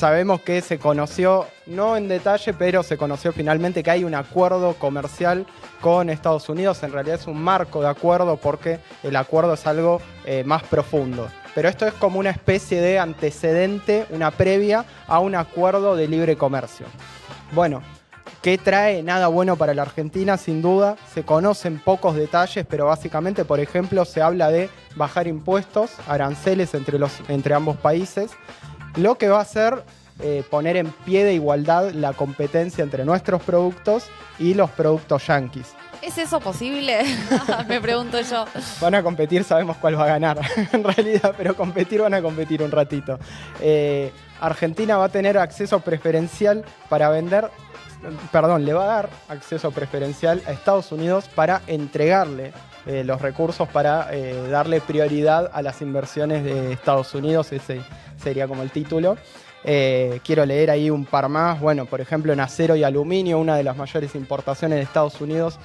sabemos que se conoció, no en detalle, pero se conoció finalmente que hay un acuerdo comercial con Estados Unidos. En realidad es un marco de acuerdo porque el acuerdo es algo más profundo. Pero esto es como una especie de antecedente, una previa a un acuerdo de libre comercio. Bueno, ¿qué trae? Nada bueno para la Argentina, sin duda. Se conocen pocos detalles, pero básicamente, por ejemplo, se habla de bajar impuestos, aranceles entre ambos países, lo que va a hacer poner en pie de igualdad la competencia entre nuestros productos y los productos yanquis. ¿Es eso posible? Me pregunto yo. Van a competir, sabemos cuál va a ganar en realidad, pero van a competir un ratito. Argentina va a tener acceso preferencial para vender, le va a dar acceso preferencial a Estados Unidos para entregarle los recursos, para darle prioridad a las inversiones de Estados Unidos. Ese sería como el título. Quiero leer ahí un par más. Bueno, por ejemplo, en acero y aluminio, una de las mayores importaciones de Estados Unidos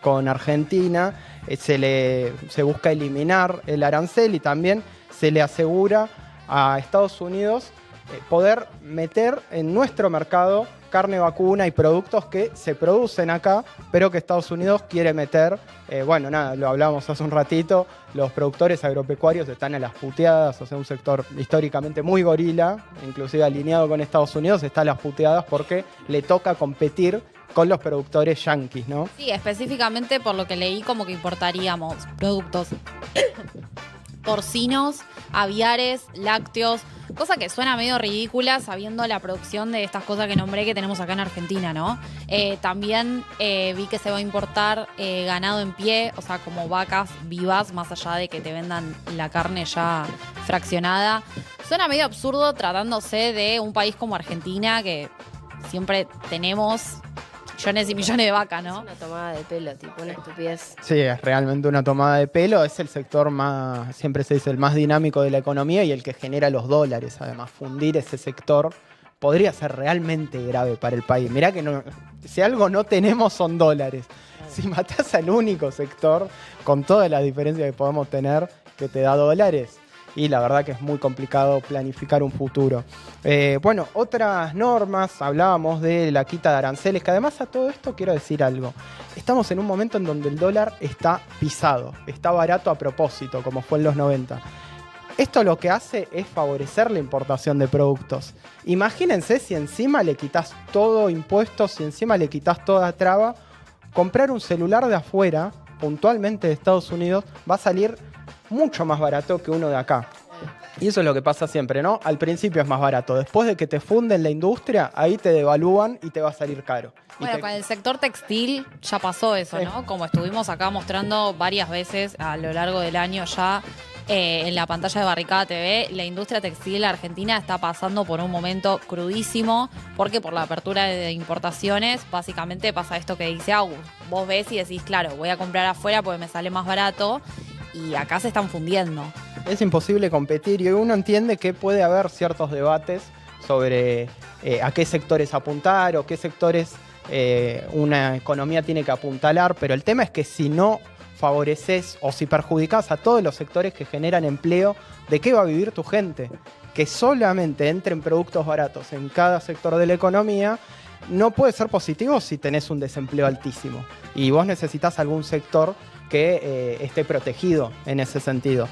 con Argentina, se busca eliminar el arancel y también se le asegura a Estados Unidos poder meter en nuestro mercado carne vacuna y productos que se producen acá, pero que Estados Unidos quiere meter. Lo hablábamos hace un ratito, los productores agropecuarios están a las puteadas, o sea, un sector históricamente muy gorila, inclusive alineado con Estados Unidos, está a las puteadas porque le toca competir con los productores yanquis, ¿no? Sí, específicamente por lo que leí, como que importaríamos productos porcinos, aviares, lácteos, cosa que suena medio ridícula sabiendo la producción de estas cosas que nombré que tenemos acá en Argentina, ¿no? También vi que se va a importar ganado en pie, o sea, como vacas vivas, más allá de que te vendan la carne ya fraccionada. Suena medio absurdo tratándose de un país como Argentina, que siempre tenemos millones y millones de vacas, ¿no? Es una tomada de pelo, tipo, una estupidez. Sí, es realmente una tomada de pelo. Es el sector más, siempre se dice, el más dinámico de la economía y el que genera los dólares. Además, fundir ese sector podría ser realmente grave para el país. Mirá que no, si algo no tenemos son dólares. Si matás al único sector, con todas las diferencias que podemos tener, que te da dólares, y la verdad que es muy complicado planificar un futuro. Otras normas, hablábamos de la quita de aranceles, que además a todo esto quiero decir algo. Estamos en un momento en donde el dólar está pisado, está barato a propósito, como fue en los 90. Esto lo que hace es favorecer la importación de productos. Imagínense si encima le quitas todo impuestos, si encima le quitas toda traba, comprar un celular de afuera, puntualmente de Estados Unidos, va a salir mucho más barato que uno de acá. Y eso es lo que pasa siempre, ¿no? Al principio es más barato. Después de que te funden la industria, ahí te devalúan y te va a salir caro. Bueno, con el sector textil ya pasó eso, Sí. ¿no? Como estuvimos acá mostrando varias veces a lo largo del año ya en la pantalla de Barricada TV, la industria textil argentina está pasando por un momento crudísimo porque por la apertura de importaciones básicamente pasa esto que dice Agus. Vos ves y decís, claro, voy a comprar afuera porque me sale más barato y acá se están fundiendo. Es imposible competir y uno entiende que puede haber ciertos debates sobre a qué sectores apuntar o qué sectores una economía tiene que apuntalar, pero el tema es que si no favoreces o si perjudicás a todos los sectores que generan empleo, ¿de qué va a vivir tu gente? Que solamente entren productos baratos en cada sector de la economía no puede ser positivo si tenés un desempleo altísimo y vos necesitas algún sector que esté protegido en ese sentido.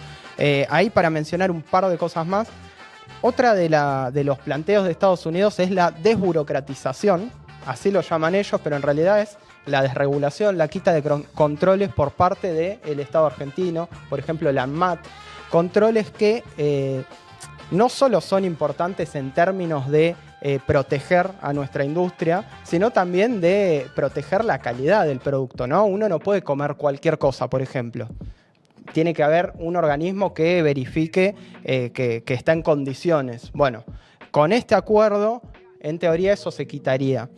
Ahí para mencionar un par de cosas más, otra de los planteos de Estados Unidos es la desburocratización, así lo llaman ellos, pero en realidad es la desregulación, la quita de controles por parte del Estado argentino, por ejemplo la ANMAT, controles que no solo son importantes en términos de proteger a nuestra industria, sino también de proteger la calidad del producto, ¿no? Uno no puede comer cualquier cosa, por ejemplo. Tiene que haber un organismo que verifique que está en condiciones. Bueno, con este acuerdo, en teoría eso se quitaría.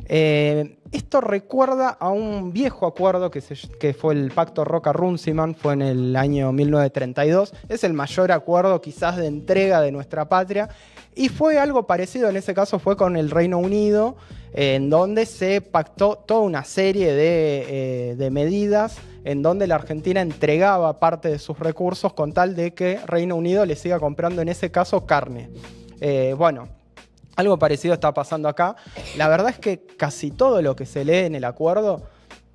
Esto recuerda a un viejo acuerdo que fue el Pacto Roca-Runciman, fue en el año 1932. Es el mayor acuerdo quizás de entrega de nuestra patria. Y fue algo parecido, en ese caso fue con el Reino Unido, en donde se pactó toda una serie de medidas en donde la Argentina entregaba parte de sus recursos con tal de que Reino Unido le siga comprando, en ese caso, carne. Bueno, algo parecido está pasando acá. La verdad es que casi todo lo que se lee en el acuerdo,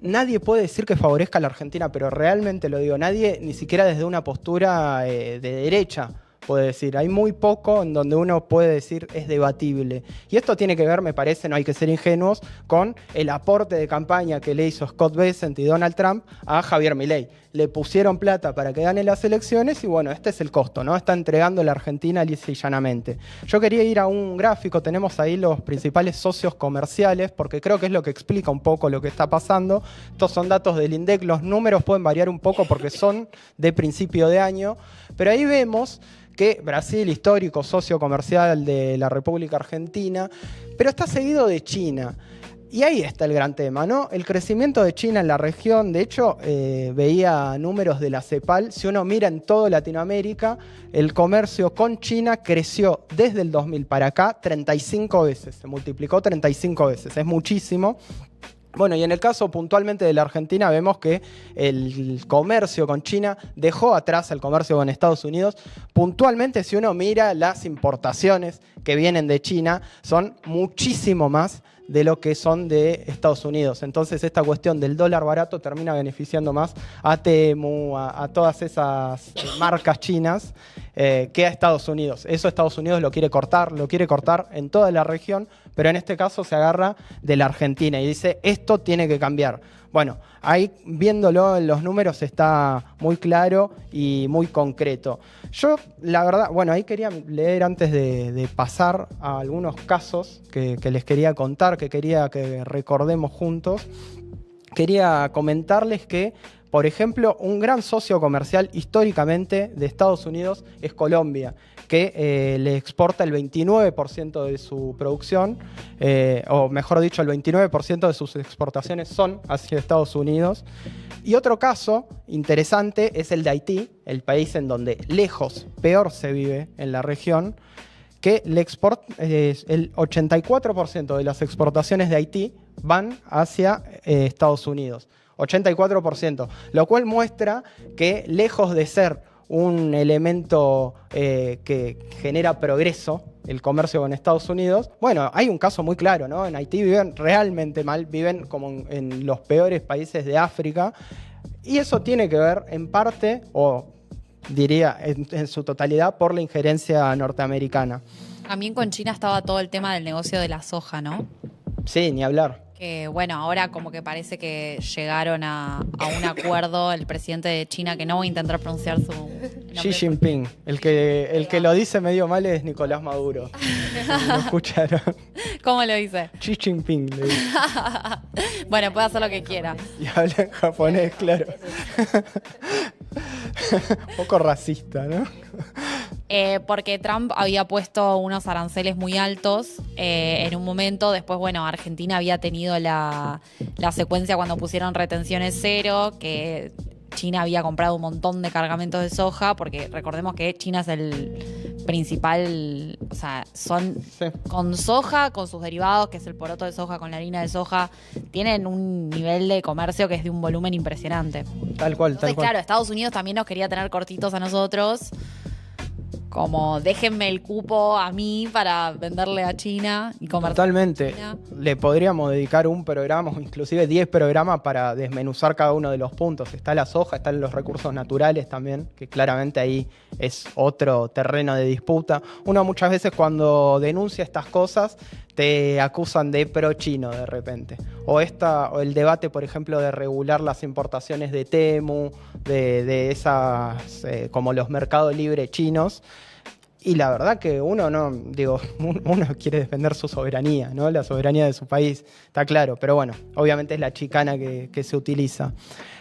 nadie puede decir que favorezca a la Argentina, pero realmente lo digo, nadie, ni siquiera desde una postura de derecha, puede decir. Hay muy poco en donde uno puede decir es debatible. Y esto tiene que ver, me parece, no hay que ser ingenuos, con el aporte de campaña que le hizo Scott Bessent y Donald Trump a Javier Milei. Le pusieron plata para que gane las elecciones y bueno, este es el costo, ¿no? Está entregando la Argentina lisa y llanamente. Yo quería ir a un gráfico, tenemos ahí los principales socios comerciales, porque creo que es lo que explica un poco lo que está pasando. Estos son datos del INDEC, los números pueden variar un poco porque son de principio de año, pero ahí vemos que Brasil, histórico socio comercial de la República Argentina, pero está seguido de China. Y ahí está el gran tema, ¿no? El crecimiento de China en la región, de hecho, veía números de la CEPAL, si uno mira en toda Latinoamérica, el comercio con China creció desde el 2000 para acá 35 veces, se multiplicó 35 veces, es muchísimo. Bueno, y en el caso puntualmente de la Argentina vemos que el comercio con China dejó atrás el comercio con Estados Unidos. Puntualmente, si uno mira las importaciones que vienen de China, son muchísimo más de lo que son de Estados Unidos. Entonces esta cuestión del dólar barato termina beneficiando más a Temu, a todas esas marcas chinas que a Estados Unidos. Eso Estados Unidos lo quiere cortar en toda la región, pero en este caso se agarra de la Argentina y dice, esto tiene que cambiar. Bueno, ahí viéndolo en los números está muy claro y muy concreto. Yo, la verdad, bueno, ahí quería leer antes de pasar a algunos casos que les quería contar, que quería que recordemos juntos. Quería comentarles que, por ejemplo, un gran socio comercial históricamente de Estados Unidos es Colombia, que le exporta el 29% de su producción, o mejor dicho, el 29% de sus exportaciones son hacia Estados Unidos. Y otro caso interesante es el de Haití, el país en donde lejos peor se vive en la región, que el 84% de las exportaciones de Haití van hacia Estados Unidos. 84%, lo cual muestra que lejos de ser un elemento que genera progreso, el comercio con Estados Unidos, bueno, hay un caso muy claro, ¿no? En Haití viven realmente mal, viven como en los peores países de África, y eso tiene que ver en parte, o diría en su totalidad, por la injerencia norteamericana. También con China estaba todo el tema del negocio de la soja, ¿no? Sí, ni hablar. Que bueno, ahora como que parece que llegaron a un acuerdo el presidente de China, que no voy a intentar pronunciar su nombre. Xi Jinping. El que lo dice medio mal es Nicolás Maduro. ¿Lo escucharon? ¿Cómo lo dice? Xi Jinping. Le dice. Bueno, puede hacer lo que quiera. Y habla en japonés, claro. Un poco racista, ¿no? Porque Trump había puesto unos aranceles muy altos en un momento. Después, bueno, Argentina había tenido la secuencia cuando pusieron retenciones cero, que China había comprado un montón de cargamentos de soja, porque recordemos que China es el principal, o sea, son sí. Con soja, con sus derivados, que es el poroto de soja, con la harina de soja, tienen un nivel de comercio que es de un volumen impresionante. Tal cual, Entonces, tal cual. Claro, Estados Unidos también nos quería tener cortitos a nosotros, como déjenme el cupo a mí para venderle a China y comerciar. Totalmente. China. Le podríamos dedicar un programa, o inclusive 10 programas para desmenuzar cada uno de los puntos. Está la soja, están los recursos naturales también, que claramente ahí es otro terreno de disputa. Uno muchas veces cuando denuncia estas cosas te acusan de pro-chino de repente. O el debate, por ejemplo, de regular las importaciones de Temu, de esas, como los mercados libres chinos. Y la verdad que uno quiere defender su soberanía, ¿no? La soberanía de su país, está claro. Pero bueno, obviamente es la chicana que se utiliza.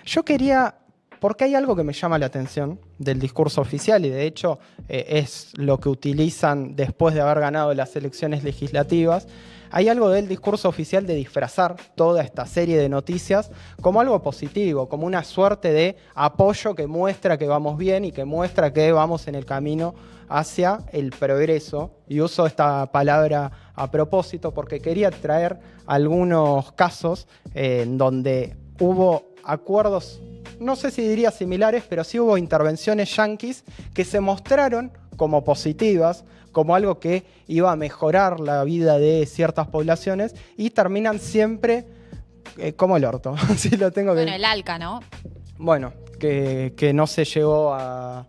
Yo quería, porque hay algo que me llama la atención del discurso oficial, y de hecho es lo que utilizan después de haber ganado las elecciones legislativas. Hay algo del discurso oficial de disfrazar toda esta serie de noticias como algo positivo, como una suerte de apoyo que muestra que vamos bien y que muestra que vamos en el camino hacia el progreso. Y uso esta palabra a propósito porque quería traer algunos casos en donde hubo acuerdos, no sé si diría similares, pero sí hubo intervenciones yanquis que se mostraron como positivas, como algo que iba a mejorar la vida de ciertas poblaciones y terminan siempre como el orto. Si lo tengo Bueno, el ALCA, ¿no? Bueno, que no se llegó a...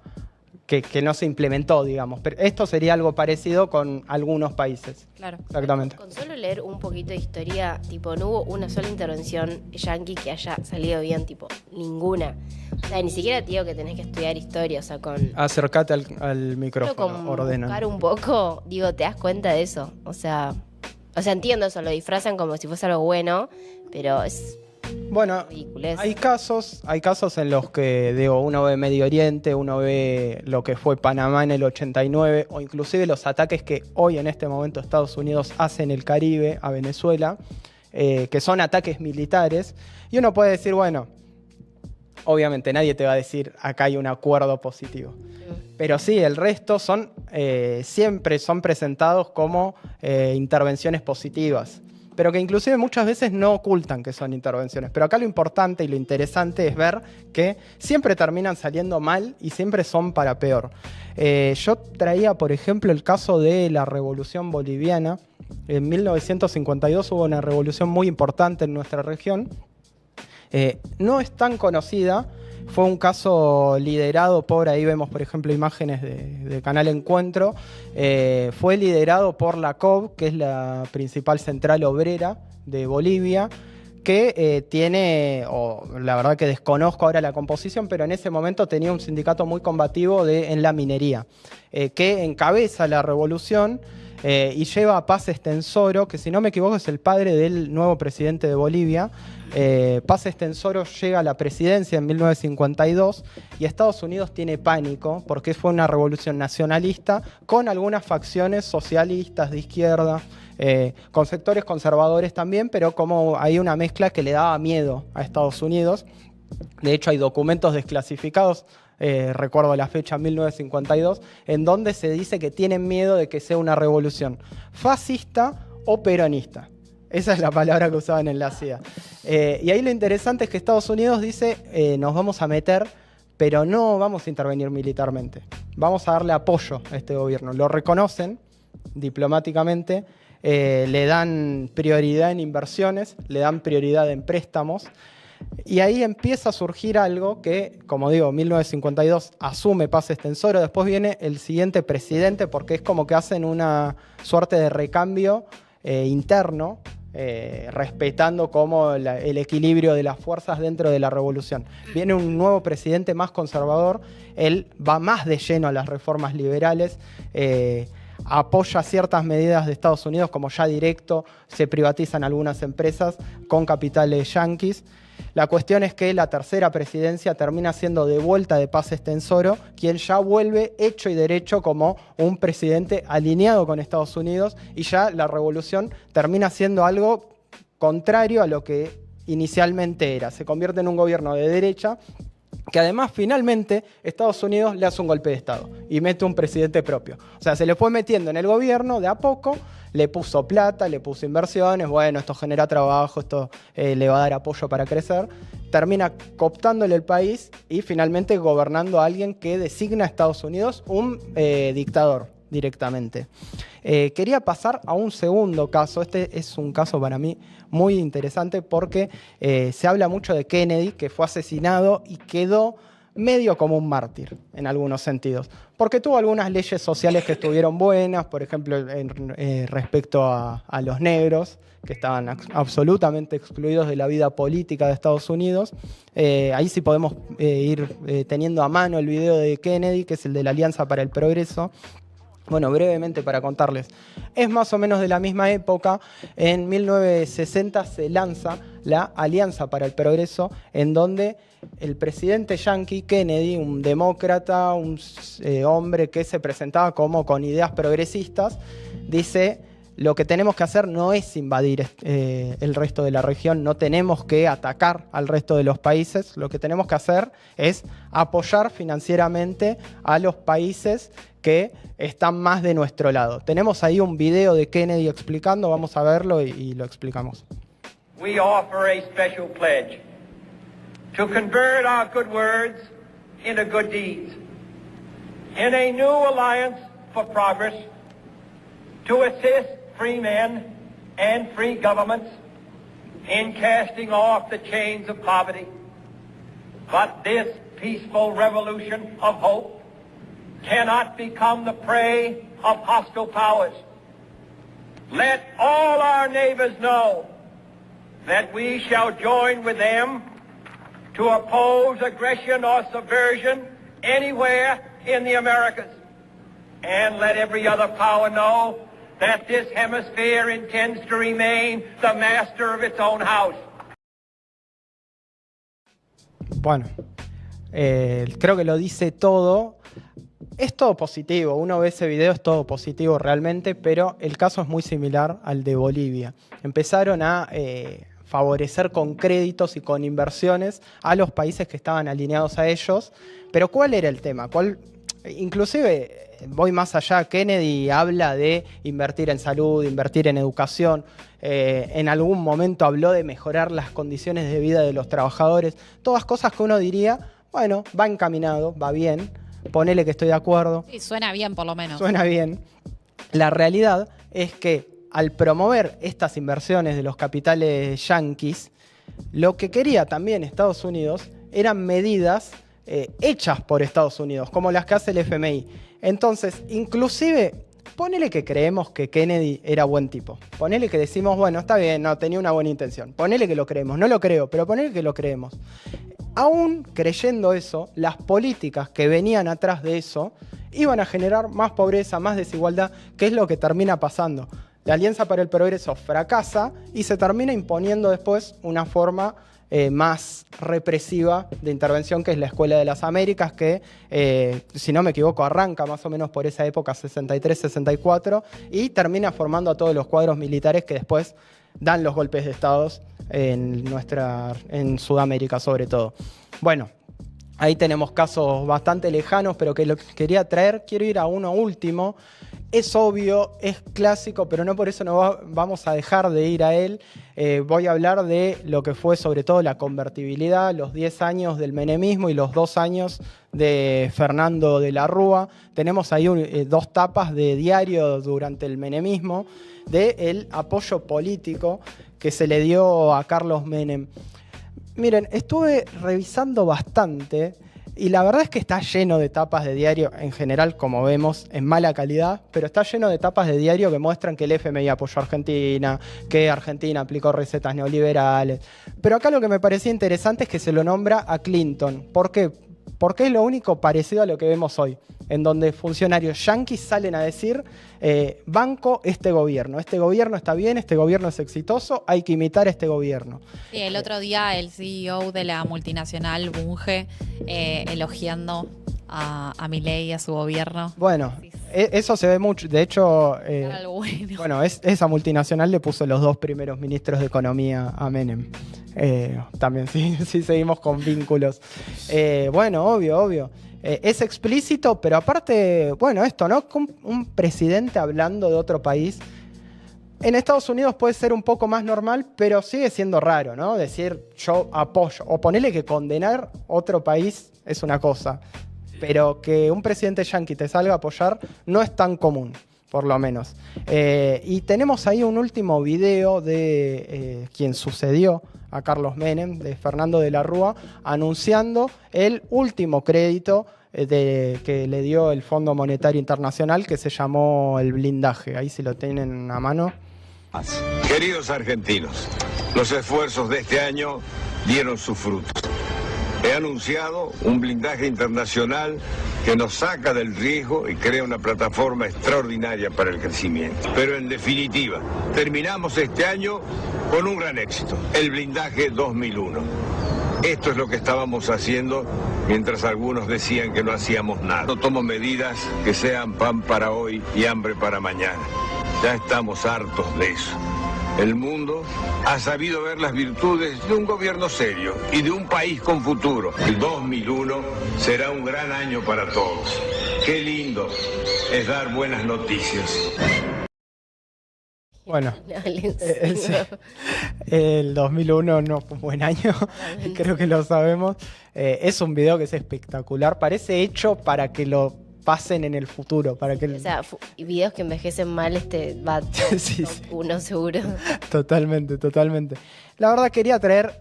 Que no se implementó, digamos. Pero esto sería algo parecido con algunos países. Claro. Exactamente. Con solo leer un poquito de historia, tipo, no hubo una sola intervención yanqui que haya salido bien, tipo, ninguna. O sea, ni siquiera te digo que tenés que estudiar historia, o sea, con... Acércate al Pero micrófono, con ordena. buscar un poco, digo, te das cuenta de eso. O sea, entiendo eso, lo disfrazan como si fuese algo bueno, pero es Bueno, ridiculez. hay casos en los que, digo, uno ve Medio Oriente, uno ve lo que fue Panamá en el 89, o inclusive los ataques que hoy en este momento Estados Unidos hace en el Caribe, a Venezuela, que son ataques militares, y uno puede decir, bueno, obviamente nadie te va a decir acá hay un acuerdo positivo. Pero sí, el resto siempre son presentados como intervenciones positivas, pero que inclusive muchas veces no ocultan que son intervenciones. Pero acá lo importante y lo interesante es ver que siempre terminan saliendo mal y siempre son para peor. Yo traía, por ejemplo, el caso de la Revolución Boliviana. En 1952 hubo una revolución muy importante en nuestra región. No es tan conocida. Fue un caso liderado por, ahí vemos por ejemplo imágenes de Canal Encuentro, fue liderado por la COB, que es la principal central obrera de Bolivia, que la verdad que desconozco ahora la composición, pero en ese momento tenía un sindicato muy combativo en la minería, que encabeza la revolución y lleva a Paz Estenssoro, que si no me equivoco es el padre del nuevo presidente de Bolivia. Paz Estenssoro llega a la presidencia en 1952 y Estados Unidos tiene pánico porque fue una revolución nacionalista con algunas facciones socialistas de izquierda, con sectores conservadores también, pero como hay una mezcla que le daba miedo a Estados Unidos. De hecho hay documentos desclasificados, recuerdo la fecha 1952, en donde se dice que tienen miedo de que sea una revolución fascista o peronista. Esa es la palabra que usaban en la CIA. Y ahí lo interesante es que Estados Unidos dice, nos vamos a meter, pero no vamos a intervenir militarmente. Vamos a darle apoyo a este gobierno. Lo reconocen diplomáticamente, le dan prioridad en inversiones, le dan prioridad en préstamos. Y ahí empieza a surgir algo que, como digo, 1952 asume Paz Estenssoro, después viene el siguiente presidente, porque es como que hacen una suerte de recambio interno, respetando como el equilibrio de las fuerzas dentro de la revolución. Viene un nuevo presidente más conservador, él va más de lleno a las reformas liberales, apoya ciertas medidas de Estados Unidos, como ya directo se privatizan algunas empresas con capitales yanquis. La cuestión es que la tercera presidencia termina siendo de vuelta de Paz Estenssoro, quien ya vuelve hecho y derecho como un presidente alineado con Estados Unidos, y ya la revolución termina siendo algo contrario a lo que inicialmente era. Se convierte en un gobierno de derecha, que además finalmente Estados Unidos le hace un golpe de Estado y mete un presidente propio. O sea, se le fue metiendo en el gobierno de a poco, le puso plata, le puso inversiones, bueno, esto genera trabajo, esto le va a dar apoyo para crecer, termina cooptándole el país y finalmente gobernando a alguien que designa a Estados Unidos un dictador directamente. Quería pasar a un segundo caso. Este es un caso para mí muy interesante porque se habla mucho de Kennedy, que fue asesinado y quedó medio como un mártir en algunos sentidos, porque tuvo algunas leyes sociales que estuvieron buenas, por ejemplo, respecto a los negros, que estaban absolutamente excluidos de la vida política de Estados Unidos. Ahí sí podemos ir teniendo a mano el video de Kennedy, que es el de la Alianza para el Progreso. Bueno, brevemente para contarles, es más o menos de la misma época. En 1960 se lanza la Alianza para el Progreso, en donde el presidente yanqui Kennedy, un demócrata, un hombre que se presentaba como con ideas progresistas, dice: lo que tenemos que hacer no es invadir el resto de la región, no tenemos que atacar al resto de los países, lo que tenemos que hacer es apoyar financieramente a los países que están más de nuestro lado. Tenemos ahí un video de Kennedy explicando, vamos a verlo y lo explicamos. We offer a special pledge to convert our good words into good deeds in a new alliance for progress to assist free men and free governments in casting off the chains of poverty. But this peaceful revolution of hope cannot become the prey of hostile powers. Let all our neighbors know that we shall join with them to oppose aggression or subversion anywhere in the Americas. And let every other power know that this hemisphere intends to remain the master of its own house. Bueno, creo que lo dice todo. Es todo positivo, uno ve ese video, es todo positivo realmente, pero el caso es muy similar al de Bolivia. Empezaron a favorecer con créditos y con inversiones a los países que estaban alineados a ellos, pero ¿cuál era el tema? Inclusive, voy más allá, Kennedy habla de invertir en salud, invertir en educación, en algún momento habló de mejorar las condiciones de vida de los trabajadores, todas cosas que uno diría, bueno, va encaminado, va bien, ponele que estoy de acuerdo. Sí, suena bien por lo menos. Suena bien. La realidad es que al promover estas inversiones de los capitales yanquis, lo que quería también Estados Unidos eran medidas hechas por Estados Unidos, como las que hace el FMI. Entonces, inclusive, ponele que creemos que Kennedy era buen tipo. Ponele que decimos, bueno, está bien, no, tenía una buena intención. Ponele que lo creemos, no lo creo, pero ponele que lo creemos. Aún creyendo eso, las políticas que venían atrás de eso iban a generar más pobreza, más desigualdad, que es lo que termina pasando. La Alianza para el Progreso fracasa y se termina imponiendo después una forma más represiva de intervención, que es la Escuela de las Américas, que, si no me equivoco, arranca más o menos por esa época, 63-64, y termina formando a todos los cuadros militares que después dan los golpes de Estado en Sudamérica sobre todo. Bueno, ahí tenemos casos bastante lejanos, pero que lo que quería traer, quiero ir a uno último. Es obvio, es clásico, pero no por eso no vamos a dejar de ir a él. Voy a hablar de lo que fue sobre todo la convertibilidad, los 10 años del menemismo y los 2 años de Fernando de la Rúa. Tenemos ahí dos tapas de diario durante el menemismo del apoyo político que se le dio a Carlos Menem. Miren, estuve revisando bastante y la verdad es que está lleno de tapas de diario, en general, como vemos, en mala calidad, pero está lleno de tapas de diario que muestran que el FMI apoyó a Argentina, que Argentina aplicó recetas neoliberales. Pero acá lo que me parecía interesante es que se lo nombra a Clinton. ¿Por qué? Porque es lo único parecido a lo que vemos hoy, en donde funcionarios yanquis salen a decir, banco este gobierno está bien, este gobierno es exitoso, hay que imitar a este gobierno. Sí, el otro día el CEO de la multinacional Bunge elogiando a Milei y a su gobierno. Bueno, eso se ve mucho, de hecho, bueno, esa multinacional le puso los 2 primeros ministros de Economía a Menem. También sí seguimos con vínculos. Bueno, obvio. Es explícito, pero aparte, bueno, esto, ¿no? Un presidente hablando de otro país. En Estados Unidos puede ser un poco más normal, pero sigue siendo raro, ¿no? Decir yo apoyo, o ponerle que condenar otro país es una cosa, pero que un presidente yanqui te salga a apoyar no es tan común, por lo menos. Y tenemos ahí un último video de quien sucedió a Carlos Menem, de Fernando de la Rúa, anunciando el último crédito que le dio el Fondo Monetario Internacional, que se llamó el blindaje. Ahí si lo tienen a mano. Queridos argentinos, los esfuerzos de este año dieron sus frutos. He anunciado un blindaje internacional que nos saca del riesgo y crea una plataforma extraordinaria para el crecimiento. Pero en definitiva, terminamos este año con un gran éxito, el blindaje 2001. Esto es lo que estábamos haciendo mientras algunos decían que no hacíamos nada. No tomo medidas que sean pan para hoy y hambre para mañana. Ya estamos hartos de eso. El mundo ha sabido ver las virtudes de un gobierno serio y de un país con futuro. El 2001 será un gran año para todos. Qué lindo es dar buenas noticias. Bueno, el 2001 no fue un buen año, creo que lo sabemos. Es un video que es espectacular, parece hecho para que lo pasen en el futuro. Para que O sea, y videos que envejecen mal, va sí, sí. uno seguro. Totalmente, totalmente. La verdad quería traer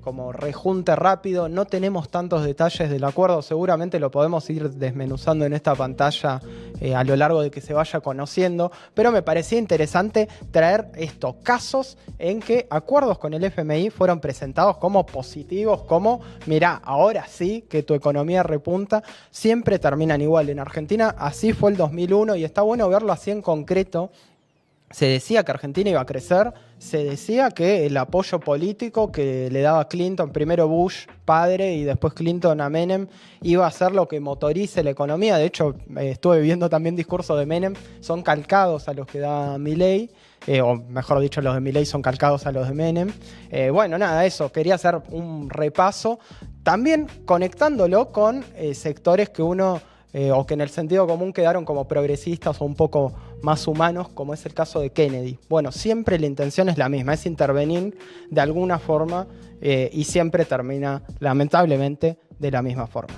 como rejunte rápido. No tenemos tantos detalles del acuerdo. Seguramente lo podemos ir desmenuzando en esta pantalla a lo largo de que se vaya conociendo. Pero me parecía interesante traer estos casos en que acuerdos con el FMI fueron presentados como positivos, como, mirá, ahora sí que tu economía repunta. Siempre terminan igual. En Argentina así fue el 2001 y está bueno verlo así en concreto. Se decía que Argentina iba a crecer, se decía que el apoyo político que le daba Clinton, primero Bush padre y después Clinton a Menem, iba a ser lo que motorice la economía. De hecho, estuve viendo también discursos de Menem, son calcados a los que da Milei, o mejor dicho, los de Milei son calcados a los de Menem. Bueno, nada, eso, quería hacer un repaso, también conectándolo con sectores que uno... o que en el sentido común quedaron como progresistas o un poco más humanos, como es el caso de Kennedy. Bueno, siempre la intención es la misma, es intervenir de alguna forma y siempre termina, lamentablemente, de la misma forma.